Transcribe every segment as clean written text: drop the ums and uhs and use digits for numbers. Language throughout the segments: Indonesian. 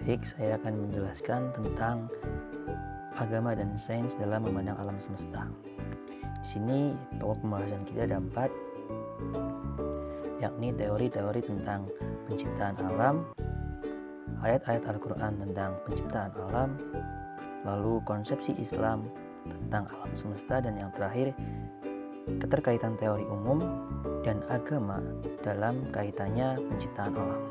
Baik, saya akan menjelaskan tentang agama dan sains dalam memandang alam semesta. Di sini pokok pembahasan kita ada 4, yakni teori-teori tentang penciptaan alam, ayat-ayat Al-Quran tentang penciptaan alam, lalu konsepsi Islam tentang alam semesta, dan yang terakhir keterkaitan teori umum dan agama dalam kaitannya penciptaan alam.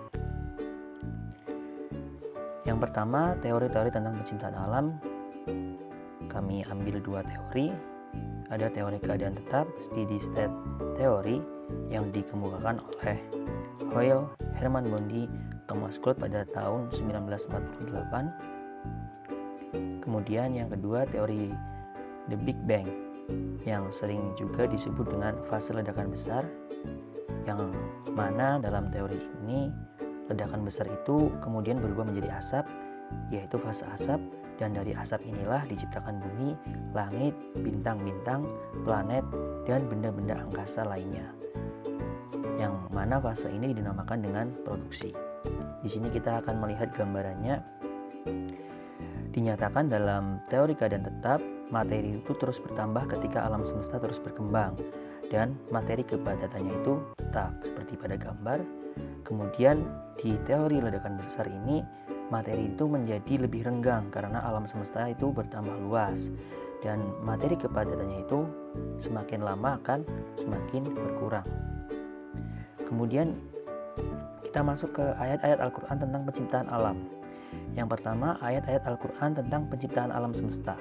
Yang pertama, teori-teori tentang penciptaan alam. Kami ambil 2 teori. Ada teori keadaan tetap, steady state teori, yang dikemukakan oleh Hoyle, Herman Bondi, Thomas Gould pada tahun 1948. Kemudian yang kedua, teori The Big Bang, yang sering juga disebut dengan fase ledakan besar, yang mana dalam teori ini ledakan besar itu kemudian berubah menjadi asap, yaitu fase asap, dan dari asap inilah diciptakan bumi, langit, bintang-bintang, planet, dan benda-benda angkasa lainnya. Yang mana fase ini dinamakan dengan produksi. Di sini kita akan melihat gambarannya. Dinyatakan dalam teori keadaan tetap, materi itu terus bertambah ketika alam semesta terus berkembang, dan materi kepadatannya itu tetap seperti pada gambar. Kemudian di teori ledakan besar ini, materi itu menjadi lebih renggang karena alam semesta itu bertambah luas, dan materi kepadatannya itu semakin lama akan semakin berkurang. Kemudian kita masuk ke ayat-ayat Al-Quran tentang penciptaan alam. Yang pertama, ayat-ayat Al-Quran tentang penciptaan alam semesta,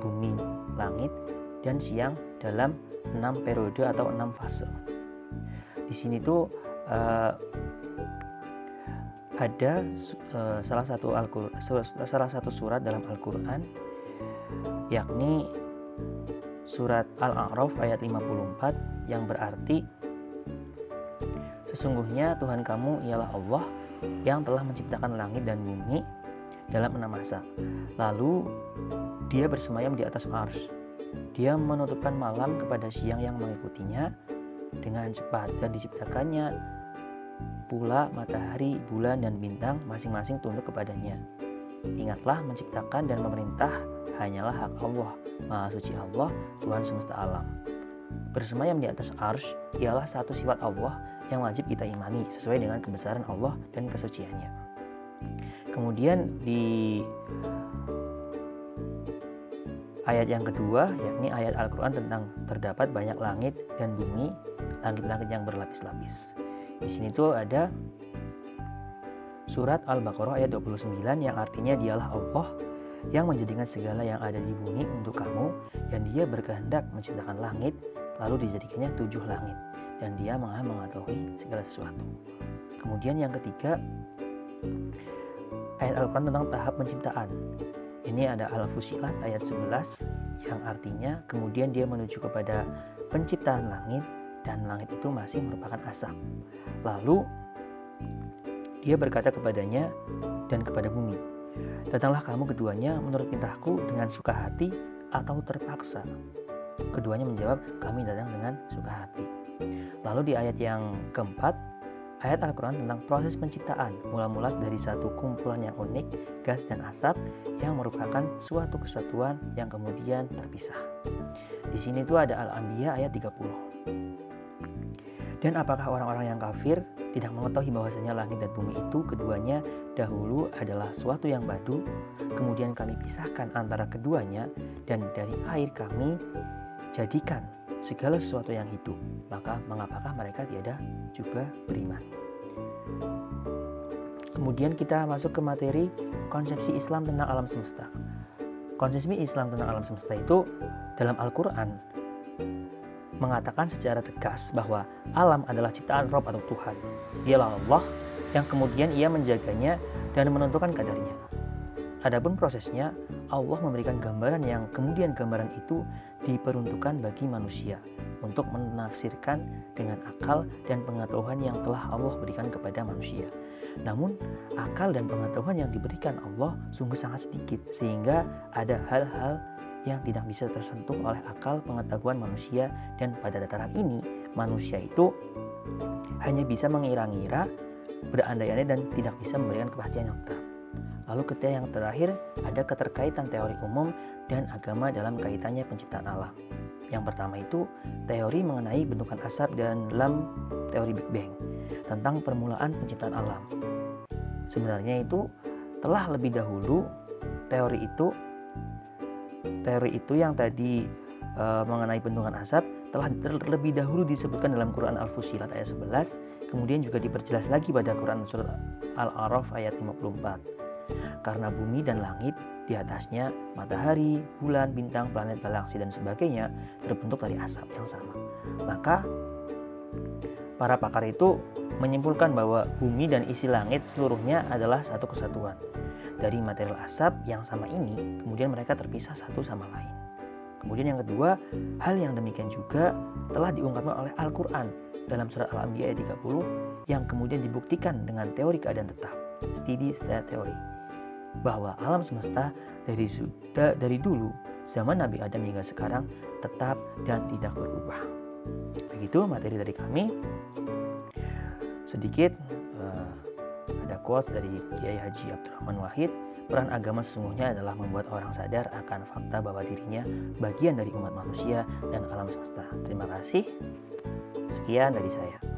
bumi, langit, dan siang dalam 6 periode atau 6 fase. Di sini tuh ada salah satu surat dalam Al-Quran, yakni surat Al-A'raf ayat 54, yang berarti sesungguhnya Tuhan kamu ialah Allah yang telah menciptakan langit dan bumi dalam 6 masa. Lalu dia bersemayam di atas arsy. Dia menutupkan malam kepada siang yang mengikutinya dengan cepat, dan diciptakannya pula matahari, bulan, dan bintang masing-masing tunduk kepadanya. Ingatlah, menciptakan dan memerintah hanyalah hak Allah, Maha Suci Allah, Tuhan semesta alam. Bersemayam di atas arsy ialah satu sifat Allah yang wajib kita imani sesuai dengan kebesaran Allah dan kesuciannya. Kemudian di ayat yang kedua, yakni ayat Al-Quran tentang terdapat banyak langit dan bumi, langit-langit yang berlapis-lapis. Di sini tuh ada surat Al-Baqarah ayat 29, yang artinya dialah Allah yang menjadikan segala yang ada di bumi untuk kamu, dan dia berkehendak menciptakan langit, lalu dijadikannya 7 langit, dan dia maha mengetahui segala sesuatu. Kemudian yang ketiga, ayat Al-Quran tentang tahap penciptaan. Ini ada Al-Fussilat ayat 11, yang artinya kemudian dia menuju kepada penciptaan langit, dan langit itu masih merupakan asap. Lalu dia berkata kepadanya dan kepada bumi, datanglah kamu keduanya menurut perintahku dengan suka hati atau terpaksa. Keduanya menjawab, kami datang dengan suka hati. Lalu di ayat yang keempat, ayat Al-Quran tentang proses penciptaan, mula-mula dari satu kumpulan yang unik, gas dan asap, yang merupakan suatu kesatuan yang kemudian terpisah. Di sini tuh ada Al-Anbiya ayat 30. Dan apakah orang-orang yang kafir tidak mengetahui bahwasanya langit dan bumi itu keduanya dahulu adalah suatu yang badu, kemudian kami pisahkan antara keduanya, dan dari air kami jadikan segala sesuatu yang hidup, maka mengapakah mereka tiada juga beriman. Kemudian kita masuk ke materi konsepsi Islam tentang alam semesta. Konsepsi Islam tentang alam semesta itu dalam Al-Quran mengatakan secara tegas bahwa alam adalah ciptaan Rabb atau Tuhan. Dialah Allah yang kemudian ia menjaganya dan menentukan kadarnya. Adapun prosesnya, Allah memberikan gambaran yang kemudian gambaran itu diperuntukkan bagi manusia untuk menafsirkan dengan akal dan pengetahuan yang telah Allah berikan kepada manusia. Namun, akal dan pengetahuan yang diberikan Allah sungguh sangat sedikit, sehingga ada hal-hal yang tidak bisa tersentuh oleh akal pengetahuan manusia, dan pada tataran ini manusia itu hanya bisa mengira-ngira, berandai-andai, dan tidak bisa memberikan kepastian yang tetap. Lalu yang terakhir ada keterkaitan teori umum dan agama dalam kaitannya penciptaan alam. Yang pertama itu teori mengenai bentukan asap dan dalam teori Big Bang tentang permulaan penciptaan alam. Sebenarnya itu telah lebih dahulu teori itu yang tadi mengenai bentukan asap telah terlebih dahulu disebutkan dalam Quran Al-Fussilat ayat 11, kemudian juga diperjelas lagi pada Quran surat Al-A'raf ayat 54. Karena bumi dan langit, di atasnya matahari, bulan, bintang, planet, galaksi dan sebagainya terbentuk dari asap yang sama. Maka para pakar itu menyimpulkan bahwa bumi dan isi langit seluruhnya adalah satu kesatuan. Dari material asap yang sama ini, kemudian mereka terpisah satu sama lain. Kemudian yang kedua, hal yang demikian juga telah diungkapkan oleh Al-Quran dalam surat Al-Anbiya ayat 30 yang kemudian dibuktikan dengan teori keadaan tetap, steady state theory, bahwa alam semesta dari dulu zaman Nabi Adam hingga sekarang tetap dan tidak berubah. Begitu materi dari kami. Sedikit ada quote dari Kiai Haji Abdurrahman Wahid, peran agama sesungguhnya adalah membuat orang sadar akan fakta bahwa dirinya bagian dari umat manusia dan alam semesta. Terima kasih. Sekian dari saya.